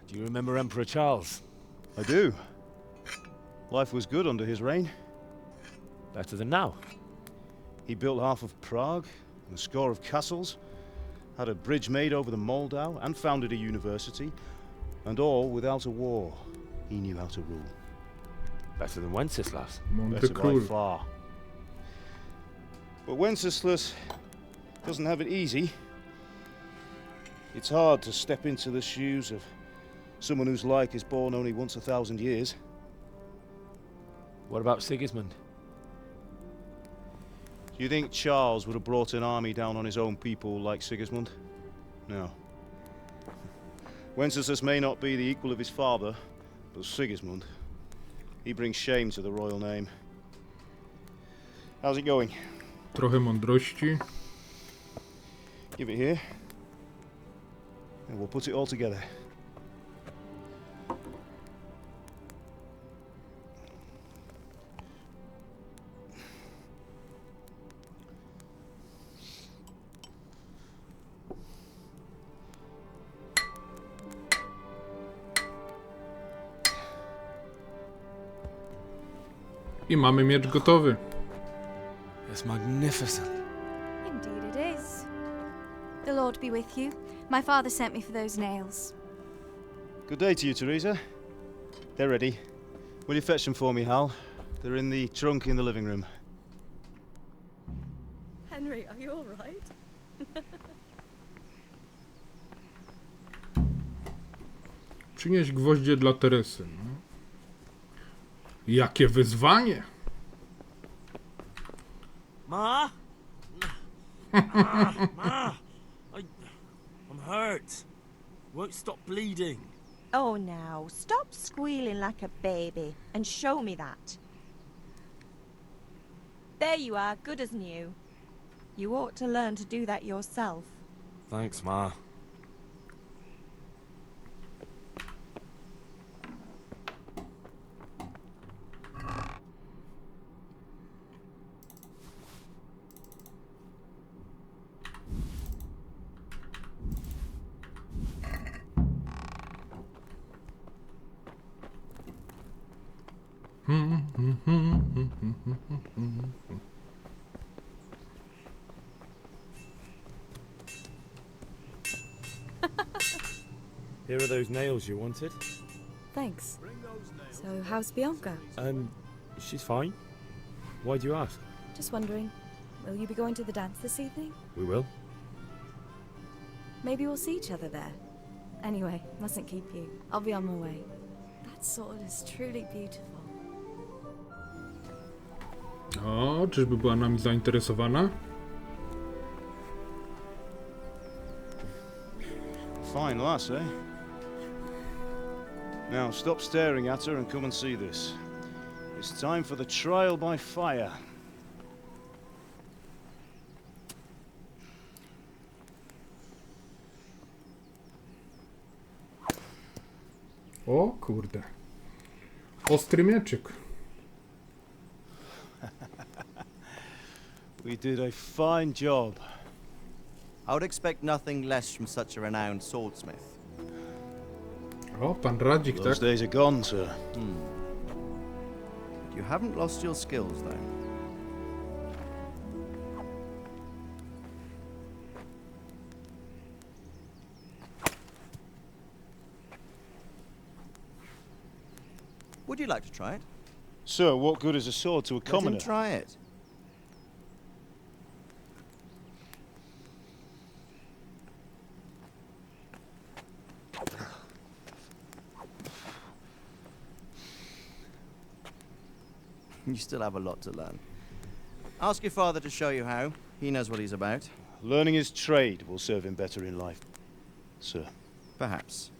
Do you remember Emperor Charles? I do. Life was good under his reign. Better than now. He built half of Prague, and a score of castles, had a bridge made over the Moldau, and founded a university, and all without a war. He knew how to rule. Better than Wenceslas. Better by far. But Wenceslas doesn't have it easy. It's hard to step into the shoes of someone whose like is born only once 1,000 years. What about Sigismund? Do you think Charles would have brought an army down on his own people like Sigismund? No. Wenceslas may not be the equal of his father, but Sigismund, he brings shame to the royal name. How's it going? Trochę mądrości. Give it here. And we'll put it all together. I mamy miecz gotowy. It's magnificent. Indeed it is. The Lord be with you. My father sent me for those nails. Good day to you, Teresa. They're ready. Will you fetch them for me, Hal? They're in the trunk in the living room. Henry, are you all right? Przynieś gwoździe dla Teresy. No. Jakie wyzwanie! Ma? Ma! I'm hurt. Won't stop bleeding. Oh, now, stop squealing like a baby and show me that. There you are, good as new. You ought to learn to do that yourself. Thanks, Ma. Here are those nails you wanted. Thanks. So, how's Bianca? She's fine. Why do you ask? Just wondering, will you be going to the dance this evening? We will. Maybe we'll see each other there. Anyway, mustn't keep you. I'll be on my way. That sword is truly beautiful. O, czyżby była nami zainteresowana? Fine lass, eh? Now stop staring at her and come and see this. It's time for the trial by fire. O kurde. Ostry mieczyk. We did a fine job. I would expect nothing less from such a renowned swordsmith. O, pan Radzik, Those tak? days are gone, sir. You haven't lost your skills, though. Would you like to try it? Sir, what good is a sword to a commoner? Let him try it. You still have a lot to learn. Ask your father to show you how. He knows what he's about. Learning his trade will serve him better in life, sir. Perhaps.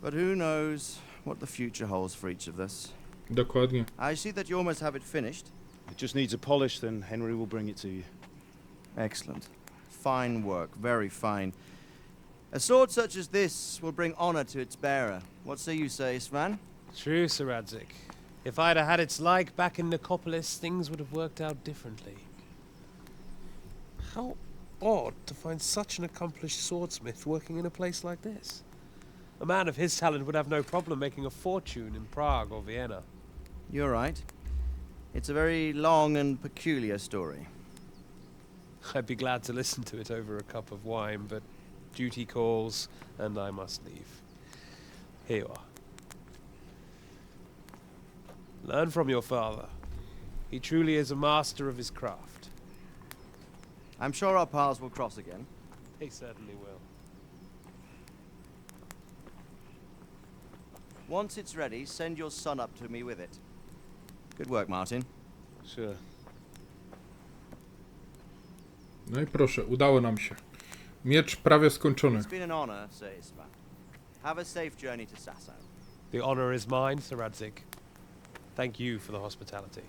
But who knows what the future holds for each of us. Dokładnie. I see that you almost have it finished. It just needs a polish, then Henry will bring it to you. Excellent. Fine work, very fine. A sword such as this will bring honor to its bearer. What say you, Svan? True, Sir Radzik. If I'd have had its like back in Nicopolis, things would have worked out differently. How odd to find such an accomplished swordsmith working in a place like this. A man of his talent would have no problem making a fortune in Prague or Vienna. You're right. It's a very long and peculiar story. I'd be glad to listen to it over a cup of wine, but duty calls, and I must leave. Here you are. Learn from your father. He truly is a master of his craft. I'm sure our paths will cross again. They certainly will. Once it's ready, send your son up to me with it. Good work, Martin. Sir. No i proszę, udało nam się. Miecz prawie skończony. It's been an honor, Sir Isvan. Have a safe journey to Sasau. The honor is mine, Sir Radzik. Thank you for the hospitality.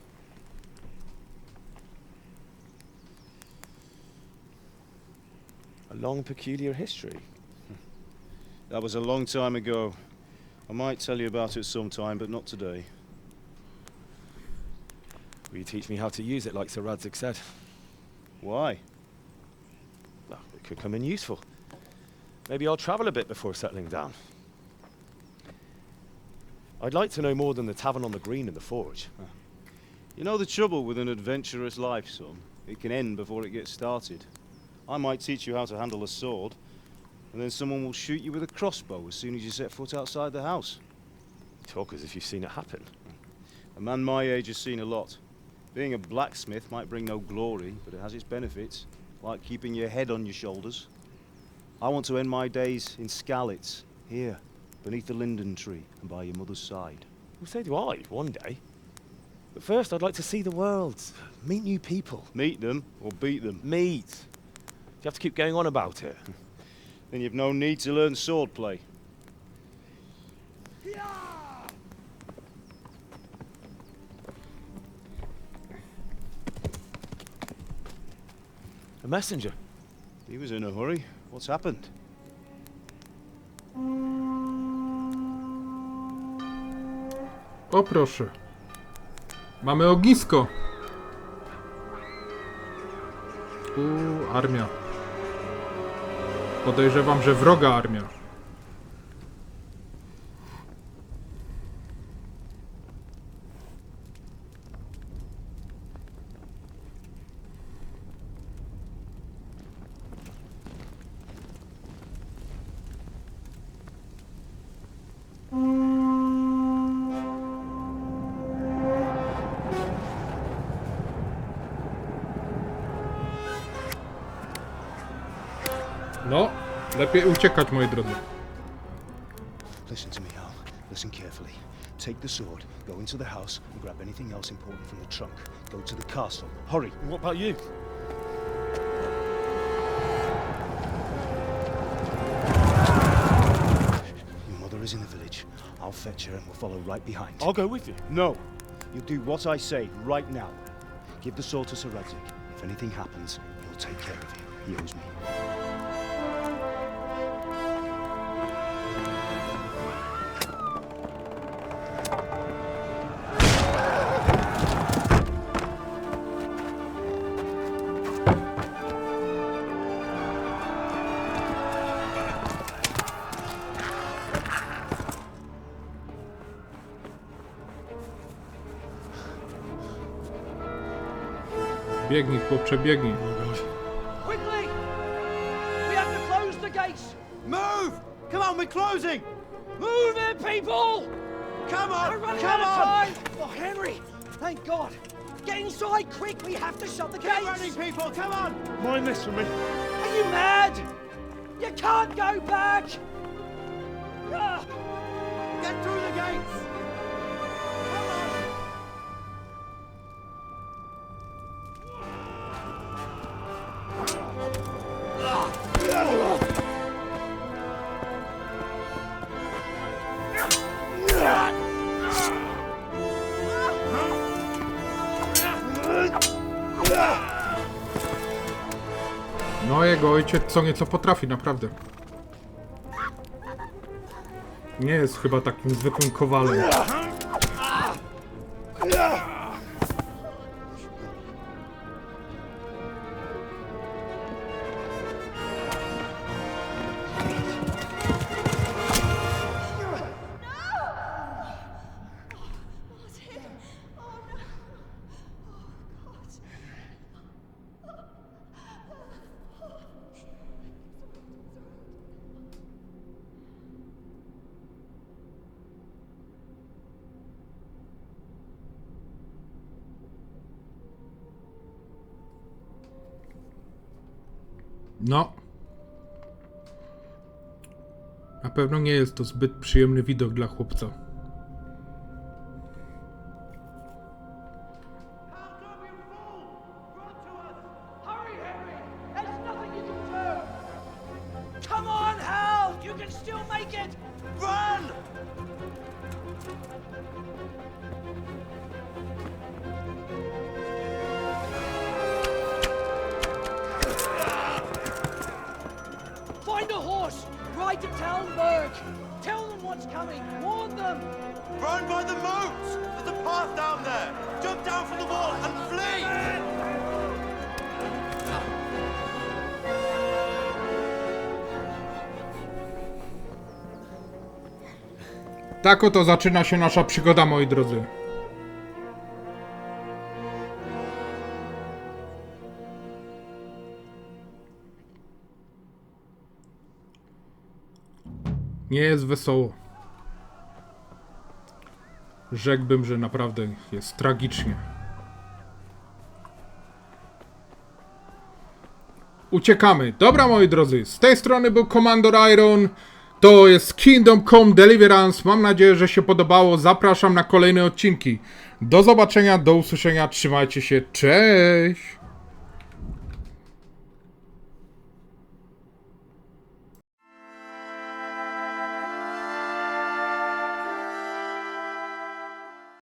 A long, peculiar history. That was a long time ago. I might tell you about it sometime, but not today. Will you teach me how to use it like Sir Radzik said? Why? Well, it could come in useful. Maybe I'll travel a bit before settling down. I'd like to know more than the tavern on the green and the forge. You know the trouble with an adventurous life, son? It can end before it gets started. I might teach you how to handle a sword, and then someone will shoot you with a crossbow as soon as you set foot outside the house. You talk as if you've seen it happen. A man my age has seen a lot. Being a blacksmith might bring no glory, but it has its benefits, like keeping your head on your shoulders. I want to end my days in Skalitz, here, beneath the linden tree and by your mother's side. Well, so do I, one day. But first, I'd like to see the world, meet new people. Meet them or beat them? Meet. Do you have to keep going on about it? Then you've no need to learn swordplay. A messenger. He was in a hurry. What's happened? O proszę. Mamy ognisko. Armia. Podejrzewam, że wroga armia. No, lepiej uciekać, moi drodzy. Listen to me, Al. Listen carefully. Take the sword, go into the house, and grab anything else important from the trunk. Go to the castle. Hurry. What about you? Your mother is in the village. I'll fetch her and we'll follow right behind. I'll go with you. No. You do what I say right now. Give the sword to Sir Radzik. If anything happens, he'll take care of you. He owes me. Biegnij, chłopcze, biegnij. Quickly! We have to close the gates! Move! Come on, we're closing! Move it, people! Come on! We're running out of time! Oh, Henry! Thank God! Get inside, quick! We have to shut the gates! Keep running, people! Come on! Mind this for me. Are you mad? You can't go back! Get through the gates! No, jego ojciec co nieco potrafi, naprawdę. Nie jest chyba takim zwykłym kowalem. No. Na pewno nie jest to zbyt przyjemny widok dla chłopca. Come on, Hal! You can still make it! Run! Find a horse! Ride to Talmberg! Tell them what's coming! Warn them! Run by the moat! There's a path down there! Jump down from the wall and flee! Tak oto zaczyna się nasza przygoda, moi drodzy. Nie jest wesoło. Rzekłbym, że naprawdę jest tragicznie. Uciekamy. Dobra, moi drodzy, z tej strony był Commander Iron. To jest Kingdom Come Deliverance. Mam nadzieję, że się podobało. Zapraszam na kolejne odcinki. Do zobaczenia, do usłyszenia. Trzymajcie się. Cześć!